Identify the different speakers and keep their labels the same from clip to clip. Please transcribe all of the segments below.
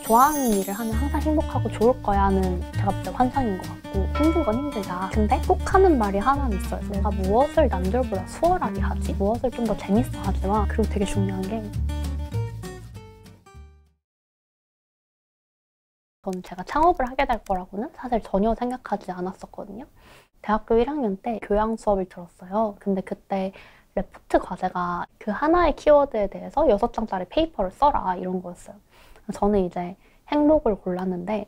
Speaker 1: 좋아하는 일을 하면 항상 행복하고 좋을 거야 하는 제가 볼 때 환상인 것 같고, 힘든 건 힘들다. 근데 꼭 하는 말이 하나는 있어요. 내가 무엇을 남들보다 수월하게 하지? 무엇을 좀 더 재밌어 하지 마. 그리고 되게 중요한 게, 저는 제가 창업을 하게 될 거라고는 사실 전혀 생각하지 않았었거든요. 대학교 1학년 때 교양 수업을 들었어요. 근데 그때 레포트 과제가 그 하나의 키워드에 대해서 6장짜리 페이퍼를 써라 이런 거였어요. 저는 이제 행복을 골랐는데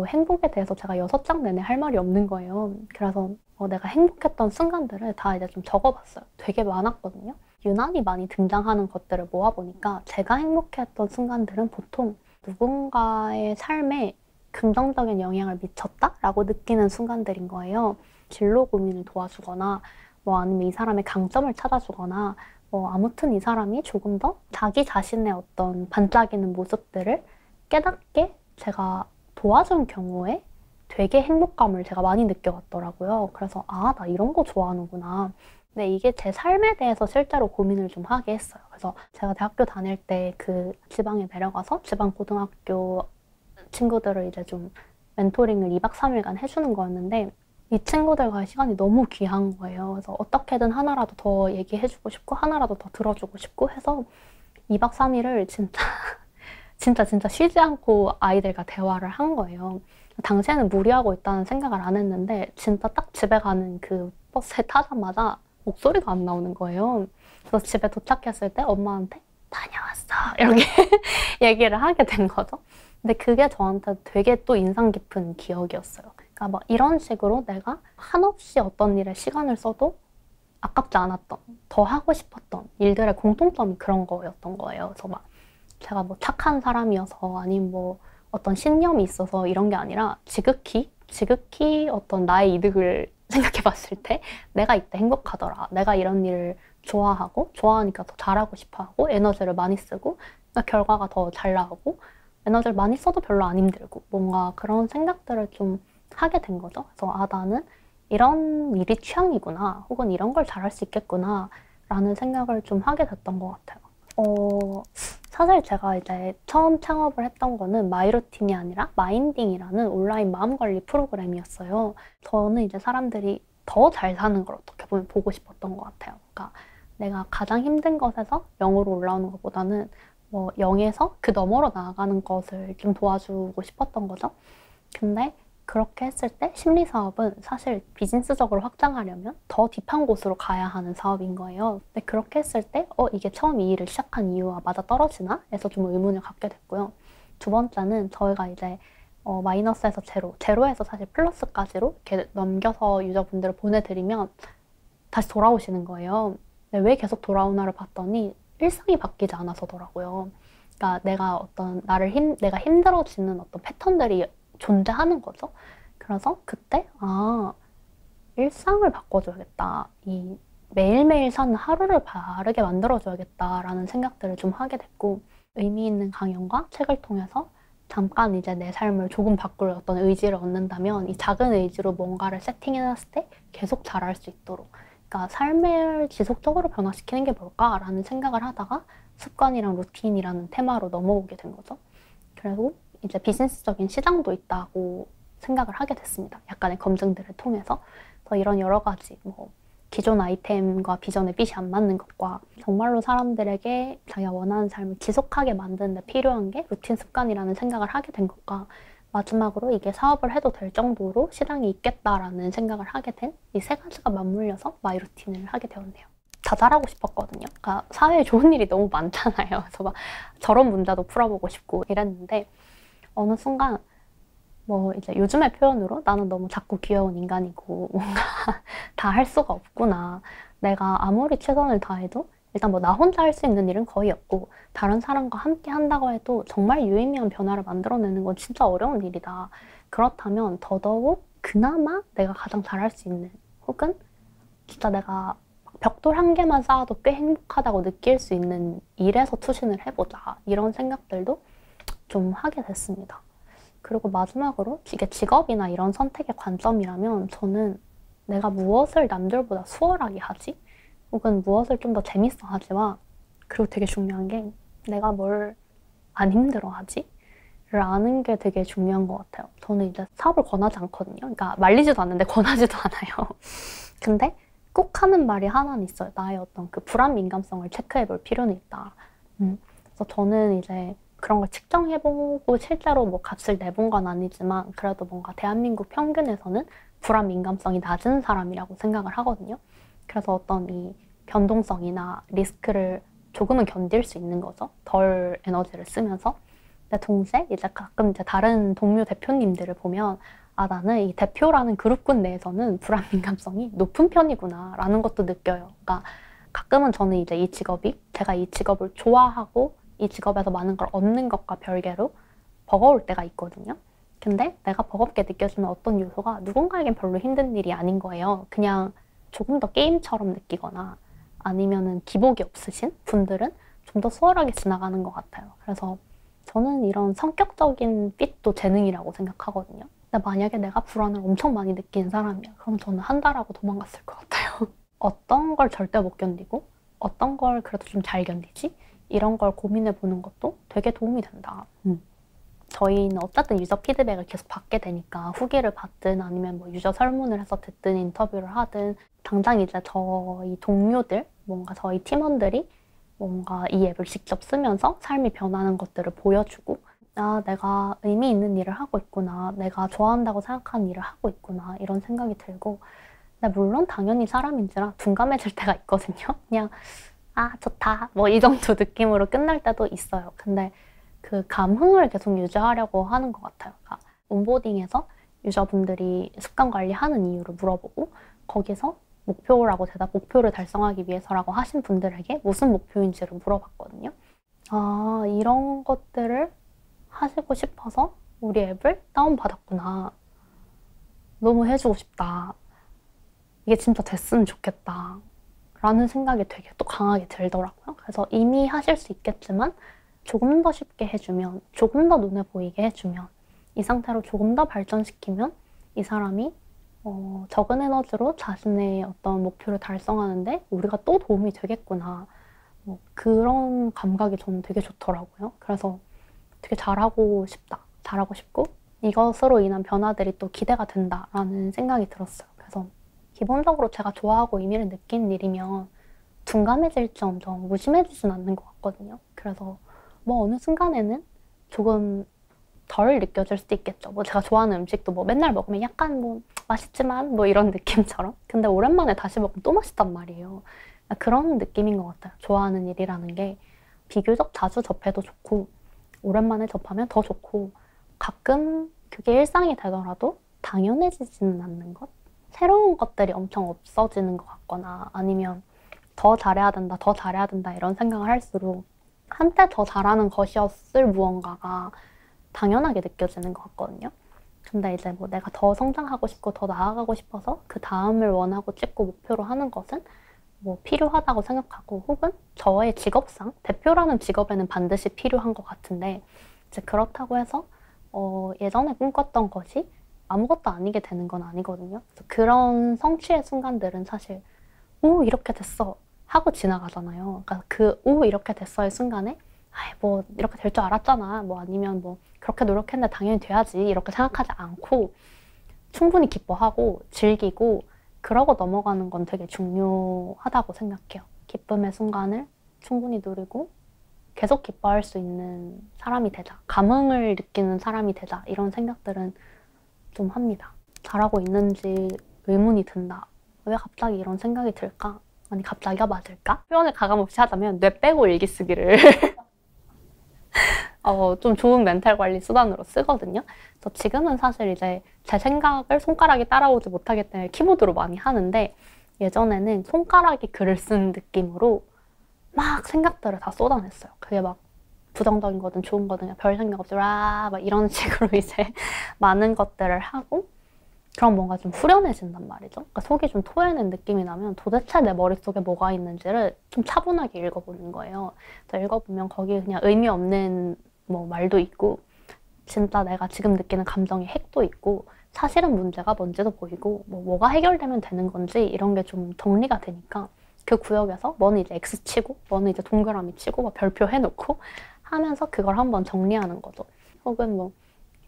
Speaker 1: 행복에 대해서 제가 6장 내내 할 말이 없는 거예요. 그래서 내가 행복했던 순간들을 다 이제 좀 적어봤어요. 되게 많았거든요. 유난히 많이 등장하는 것들을 모아보니까 제가 행복했던 순간들은 보통 누군가의 삶에 긍정적인 영향을 미쳤다라고 느끼는 순간들인 거예요. 진로 고민을 도와주거나 아니면 이 사람의 강점을 찾아주거나 아무튼 이 사람이 조금 더 자기 자신의 어떤 반짝이는 모습들을 깨닫게 제가 도와준 경우에 되게 행복감을 제가 많이 느껴봤더라고요. 그래서 나 이런 거 좋아하는구나. 근데 이게 제 삶에 대해서 실제로 고민을 좀 하게 했어요. 그래서 제가 대학교 다닐 때 그 지방에 내려가서 지방 고등학교 친구들을 이제 좀 멘토링을 2박 3일간 해주는 거였는데, 이 친구들과의 시간이 너무 귀한 거예요. 그래서 어떻게든 하나라도 더 얘기해주고 싶고 하나라도 더 들어주고 싶고 해서 2박 3일을 진짜 쉬지 않고 아이들과 대화를 한 거예요. 당시에는 무리하고 있다는 생각을 안 했는데 진짜 딱 집에 가는 그 버스에 타자마자 목소리가 안 나오는 거예요. 그래서 집에 도착했을 때 엄마한테 다녀왔어 이렇게 얘기를 하게 된 거죠. 근데 그게 저한테 되게 또 인상 깊은 기억이었어요. 그러니까 막 이런 식으로 내가 한없이 어떤 일에 시간을 써도 아깝지 않았던, 더 하고 싶었던 일들의 공통점이 그런 거였던 거예요. 그래서 막 제가 착한 사람이어서 아니면 어떤 신념이 있어서 이런 게 아니라 지극히 어떤 나의 이득을 생각해 봤을 때 내가 이때 행복하더라. 내가 이런 일을 좋아하고 좋아하니까 더 잘하고 싶어하고 에너지를 많이 쓰고 그러니까 결과가 더 잘 나오고 에너지를 많이 써도 별로 안 힘들고 뭔가 그런 생각들을 좀 하게 된 거죠. 그래서 나는 이런 일이 취향이구나 혹은 이런 걸 잘할 수 있겠구나 라는 생각을 좀 하게 됐던 것 같아요. 사실 제가 이제 처음 창업을 했던 거는 마이루틴이 아니라 마인딩이라는 온라인 마음관리 프로그램이었어요. 저는 이제 사람들이 더 잘 사는 걸 어떻게 보면 보고 싶었던 것 같아요. 그러니까 내가 가장 힘든 것에서 0으로 올라오는 것보다는 0에서 그 너머로 나아가는 것을 좀 도와주고 싶었던 거죠. 근데 그렇게 했을 때 심리사업은 사실 비즈니스적으로 확장하려면 더 딥한 곳으로 가야 하는 사업인 거예요. 근데 그렇게 했을 때 이게 처음 이 일을 시작한 이유와 맞아떨어지나? 해서 좀 의문을 갖게 됐고요. 두 번째는 저희가 이제 마이너스에서 제로에서 사실 플러스까지로 이렇게 넘겨서 유저분들을 보내드리면 다시 돌아오시는 거예요. 근데 왜 계속 돌아오나를 봤더니 일상이 바뀌지 않아서더라고요. 그러니까 내가 힘들어지는 어떤 패턴들이 존재하는 거죠. 그래서 그때 일상을 바꿔줘야겠다. 이 매일매일 사는 하루를 바르게 만들어줘야겠다라는 생각들을 좀 하게 됐고, 의미 있는 강연과 책을 통해서 잠깐 이제 내 삶을 조금 바꿀 어떤 의지를 얻는다면 이 작은 의지로 뭔가를 세팅해놨을 때 계속 잘할 수 있도록, 그러니까 삶을 지속적으로 변화시키는 게 뭘까라는 생각을 하다가 습관이랑 루틴이라는 테마로 넘어오게 된 거죠. 그리고 이제 비즈니스적인 시장도 있다고 생각을 하게 됐습니다. 약간의 검증들을 통해서. 그래서 이런 여러 가지 기존 아이템과 비전의 핏이 안 맞는 것과 정말로 사람들에게 자기가 원하는 삶을 지속하게 만드는 데 필요한 게 루틴 습관이라는 생각을 하게 된 것과 마지막으로 이게 사업을 해도 될 정도로 시장이 있겠다라는 생각을 하게 된 이 세 가지가 맞물려서 마이루틴을 하게 되었네요. 다 잘하고 싶었거든요. 그러니까 사회에 좋은 일이 너무 많잖아요. 그래서 막 저런 문제도 풀어보고 싶고 이랬는데 어느 순간 이제 요즘의 표현으로 나는 너무 작고 귀여운 인간이고 뭔가 다 할 수가 없구나. 내가 아무리 최선을 다해도 일단 나 혼자 할 수 있는 일은 거의 없고 다른 사람과 함께 한다고 해도 정말 유의미한 변화를 만들어내는 건 진짜 어려운 일이다. 그렇다면 더더욱 그나마 내가 가장 잘할 수 있는 혹은 진짜 내가 벽돌 한 개만 쌓아도 꽤 행복하다고 느낄 수 있는 일에서 투신을 해보자. 이런 생각들도 좀 하게 됐습니다. 그리고 마지막으로 이게 직업이나 이런 선택의 관점이라면 저는 내가 무엇을 남들보다 수월하게 하지? 혹은 무엇을 좀 더 재밌어 하지만 그리고 되게 중요한 게 내가 뭘 안 힘들어 하지? 아는 게 되게 중요한 것 같아요. 저는 이제 사업을 권하지 않거든요. 그러니까 말리지도 않는데 권하지도 않아요. 근데 꼭 하는 말이 하나는 있어요. 나의 어떤 그 불안 민감성을 체크해 볼 필요는 있다. 그래서 저는 이제 그런 걸 측정해보고 실제로 뭐 값을 내본 건 아니지만 그래도 뭔가 대한민국 평균에서는 불안 민감성이 낮은 사람이라고 생각을 하거든요. 그래서 어떤 이 변동성이나 리스크를 조금은 견딜 수 있는 거죠. 덜 에너지를 쓰면서. 근데 동시에 이제 가끔 이제 다른 동료 대표님들을 보면 아, 나는 이 대표라는 그룹군 내에서는 불안 민감성이 높은 편이구나 라는 것도 느껴요. 그러니까 가끔은 저는 이제 이 직업이 제가 이 직업을 좋아하고 이 직업에서 많은 걸 얻는 것과 별개로 버거울 때가 있거든요. 근데 내가 버겁게 느껴지는 어떤 요소가 누군가에겐 별로 힘든 일이 아닌 거예요. 그냥 조금 더 게임처럼 느끼거나 아니면은 기복이 없으신 분들은 좀 더 수월하게 지나가는 것 같아요. 그래서 저는 이런 성격적인 핏도 재능이라고 생각하거든요. 근데 만약에 내가 불안을 엄청 많이 느끼는 사람이야. 그럼 저는 한다라고 도망갔을 것 같아요. 어떤 걸 절대 못 견디고 어떤 걸 그래도 좀 잘 견디지? 이런 걸 고민해 보는 것도 되게 도움이 된다. 저희는 어쨌든 유저 피드백을 계속 받게 되니까 후기를 받든 아니면 뭐 유저 설문을 해서 듣든 인터뷰를 하든 당장 이제 저희 동료들, 뭔가 저희 팀원들이 뭔가 이 앱을 직접 쓰면서 삶이 변하는 것들을 보여주고 아, 내가 의미 있는 일을 하고 있구나. 내가 좋아한다고 생각하는 일을 하고 있구나. 이런 생각이 들고 근데 물론 당연히 사람인지라 둔감해질 때가 있거든요. 그냥 아, 좋다. 뭐 이 정도 느낌으로 끝날 때도 있어요. 근데 그 감흥을 계속 유지하려고 하는 것 같아요. 그러니까 온보딩에서 유저분들이 습관 관리하는 이유를 물어보고 거기서 목표를 달성하기 위해서라고 하신 분들에게 무슨 목표인지를 물어봤거든요. 아, 이런 것들을 하시고 싶어서 우리 앱을 다운받았구나. 너무 해주고 싶다. 이게 진짜 됐으면 좋겠다. 라는 생각이 되게 또 강하게 들더라고요. 그래서 이미 하실 수 있겠지만 조금 더 쉽게 해주면, 조금 더 눈에 보이게 해주면, 이 상태로 조금 더 발전시키면 이 사람이 적은 에너지로 자신의 어떤 목표를 달성하는데 우리가 또 도움이 되겠구나. 그런 감각이 저는 되게 좋더라고요. 그래서 되게 잘하고 싶다. 잘하고 싶고 이것으로 인한 변화들이 또 기대가 된다라는 생각이 들었어요. 그래서 기본적으로 제가 좋아하고 의미를 느끼는 일이면 둔감해질지언정 무심해지진 않는 것 같거든요. 그래서 뭐 어느 순간에는 조금 덜 느껴질 수도 있겠죠. 뭐 제가 좋아하는 음식도 뭐 맨날 먹으면 약간 뭐 맛있지만 뭐 이런 느낌처럼. 근데 오랜만에 다시 먹으면 또 맛있단 말이에요. 그런 느낌인 것 같아요. 좋아하는 일이라는 게 비교적 자주 접해도 좋고 오랜만에 접하면 더 좋고 가끔 그게 일상이 되더라도 당연해지지는 않는 것? 새로운 것들이 엄청 없어지는 것 같거나 아니면 더 잘해야 된다, 더 잘해야 된다 이런 생각을 할수록 한때 더 잘하는 것이었을 무언가가 당연하게 느껴지는 것 같거든요. 근데 이제 뭐 내가 더 성장하고 싶고 더 나아가고 싶어서 그 다음을 원하고 찍고 목표로 하는 것은 뭐 필요하다고 생각하고 혹은 저의 직업상 대표라는 직업에는 반드시 필요한 것 같은데 이제 그렇다고 해서 예전에 꿈꿨던 것이 아무것도 아니게 되는 건 아니거든요. 그래서 그런 성취의 순간들은 사실 오 이렇게 됐어 하고 지나가잖아요. 그러니까 오 이렇게 됐어의 순간에 아이 뭐 이렇게 될 줄 알았잖아 뭐 아니면 뭐 그렇게 노력했는데 당연히 돼야지 이렇게 생각하지 않고 충분히 기뻐하고 즐기고 그러고 넘어가는 건 되게 중요하다고 생각해요. 기쁨의 순간을 충분히 누리고 계속 기뻐할 수 있는 사람이 되자, 감흥을 느끼는 사람이 되자 이런 생각들은 좀 합니다. 잘하고 있는지 의문이 든다. 왜 갑자기 이런 생각이 들까? 아니 갑자기가 맞을까? 표현을 가감없이 하자면 뇌 빼고 일기 쓰기를 좀 좋은 멘탈 관리 수단으로 쓰거든요. 그래서 지금은 사실 이제 제 생각을 손가락이 따라오지 못하기 때문에 키보드로 많이 하는데 예전에는 손가락이 글을 쓴 느낌으로 막 생각들을 다 쏟아냈어요. 그게 막 부정적인 거든 좋은 거든 별 생각 없이 막 이런 식으로 이제 많은 것들을 하고 그럼 뭔가 좀 후련해진단 말이죠. 그러니까 속이 좀 토해낸 느낌이 나면 도대체 내 머릿속에 뭐가 있는지를 좀 차분하게 읽어보는 거예요. 그래서 읽어보면 거기에 그냥 의미 없는 뭐 말도 있고 진짜 내가 지금 느끼는 감정의 핵도 있고 사실은 문제가 뭔지도 보이고 뭐가 해결되면 되는 건지 이런 게 좀 정리가 되니까 그 구역에서 뭐는 이제 X 치고 뭐는 이제 동그라미 치고 막 별표 해놓고 하면서 그걸 한번 정리하는 거죠. 혹은 뭐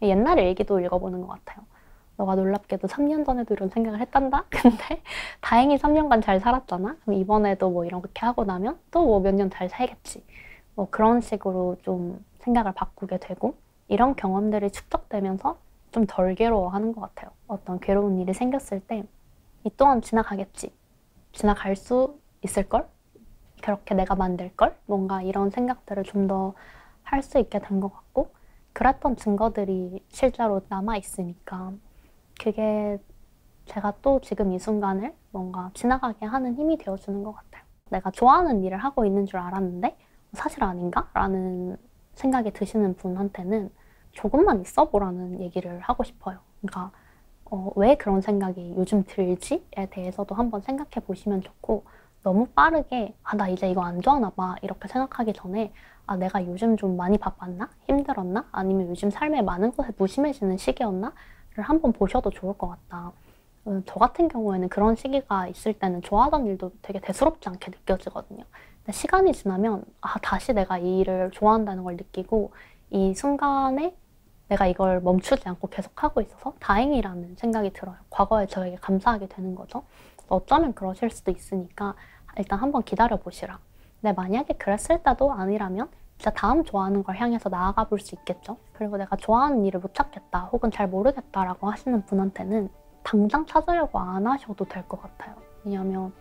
Speaker 1: 옛날 일기도 읽어보는 것 같아요. 너가 놀랍게도 3년 전에도 이런 생각을 했단다? 근데 다행히 3년간 잘 살았잖아? 그럼 이번에도 뭐 이렇게 하고 나면 또 뭐 몇 년 잘 살겠지. 뭐 그런 식으로 좀 생각을 바꾸게 되고 이런 경험들이 축적되면서 좀 덜 괴로워하는 것 같아요. 어떤 괴로운 일이 생겼을 때 이 또한 지나가겠지. 지나갈 수 있을걸? 그렇게 내가 만들걸? 뭔가 이런 생각들을 좀 더 할 수 있게 된 것 같고 그랬던 증거들이 실제로 남아있으니까 그게 제가 또 지금 이 순간을 뭔가 지나가게 하는 힘이 되어주는 것 같아요. 내가 좋아하는 일을 하고 있는 줄 알았는데 사실 아닌가? 라는 생각이 드시는 분한테는 조금만 있어보라는 얘기를 하고 싶어요. 그러니까 왜 그런 생각이 요즘 들지에 대해서도 한번 생각해 보시면 좋고 너무 빠르게 나 이제 이거 안 좋아하나 봐 이렇게 생각하기 전에 내가 요즘 좀 많이 바빴나? 힘들었나? 아니면 요즘 삶에 많은 것에 무심해지는 시기였나? 를 한번 보셔도 좋을 것 같다. 저 같은 경우에는 그런 시기가 있을 때는 좋아하던 일도 되게 대수롭지 않게 느껴지거든요. 근데 시간이 지나면 다시 내가 이 일을 좋아한다는 걸 느끼고 이 순간에 내가 이걸 멈추지 않고 계속하고 있어서 다행이라는 생각이 들어요. 과거에 저에게 감사하게 되는 거죠. 어쩌면 그러실 수도 있으니까 일단 한번 기다려보시라. 근데 만약에 그랬을 때도 아니라면 진짜 다음 좋아하는 걸 향해서 나아가 볼 수 있겠죠. 그리고 내가 좋아하는 일을 못 찾겠다 혹은 잘 모르겠다라고 하시는 분한테는 당장 찾으려고 안 하셔도 될 것 같아요. 왜냐면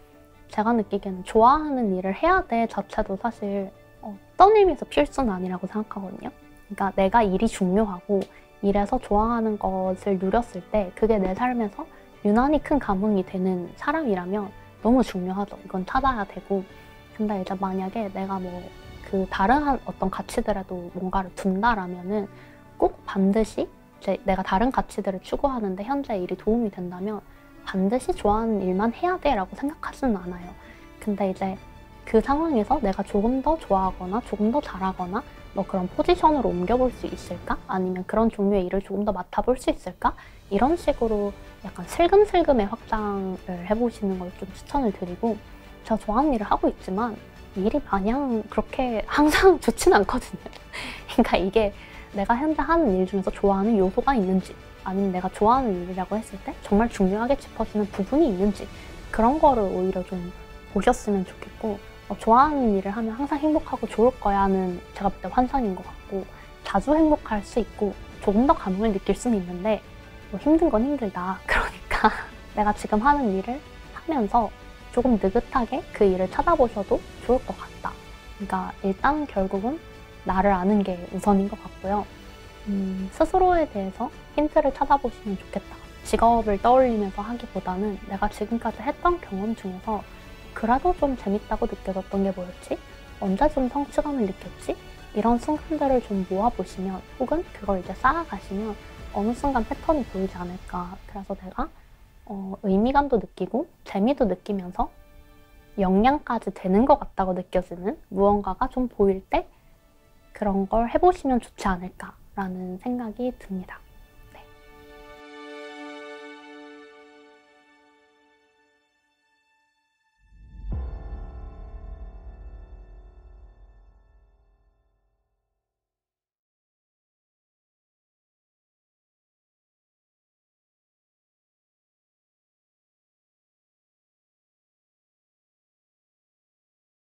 Speaker 1: 제가 느끼기에는 좋아하는 일을 해야 돼 자체도 사실 어떤 의미에서 필수는 아니라고 생각하거든요. 그러니까 내가 일이 중요하고 일에서 좋아하는 것을 누렸을 때 그게 내 삶에서 유난히 큰 감흥이 되는 사람이라면 너무 중요하죠. 이건 찾아야 되고. 근데 이제 만약에 내가 뭐 그 다른 어떤 가치들에도 뭔가를 둔다라면은 꼭 반드시 이제 내가 다른 가치들을 추구하는데 현재 일이 도움이 된다면 반드시 좋아하는 일만 해야 돼라고 생각하지는 않아요. 근데 이제 그 상황에서 내가 조금 더 좋아하거나 조금 더 잘하거나 뭐 그런 포지션으로 옮겨볼 수 있을까? 아니면 그런 종류의 일을 조금 더 맡아볼 수 있을까? 이런 식으로 약간 슬금슬금의 확장을 해보시는 걸 좀 추천을 드리고 제가 좋아하는 일을 하고 있지만 일이 마냥 그렇게 항상 좋지는 않거든요. 그러니까 이게 내가 현재 하는 일 중에서 좋아하는 요소가 있는지 아니면 내가 좋아하는 일이라고 했을 때 정말 중요하게 짚어지는 부분이 있는지 그런 거를 오히려 좀 보셨으면 좋겠고 좋아하는 일을 하면 항상 행복하고 좋을 거야는 제가 볼 때 환상인 것 같고 자주 행복할 수 있고 조금 더 감흥을 느낄 수는 있는데 뭐 힘든 건 힘들다. 그러니까 내가 지금 하는 일을 하면서 조금 느긋하게 그 일을 찾아보셔도 좋을 것 같다. 그러니까 일단 결국은 나를 아는 게 우선인 것 같고요. 스스로에 대해서 힌트를 찾아보시면 좋겠다. 직업을 떠올리면서 하기보다는 내가 지금까지 했던 경험 중에서 그래도 좀 재밌다고 느껴졌던 게 뭐였지? 언제 좀 성취감을 느꼈지? 이런 순간들을 좀 모아보시면 혹은 그걸 이제 쌓아가시면 어느 순간 패턴이 보이지 않을까. 그래서 내가 의미감도 느끼고 재미도 느끼면서 역량까지 되는 것 같다고 느껴지는 무언가가 좀 보일 때 그런 걸 해보시면 좋지 않을까라는 생각이 듭니다.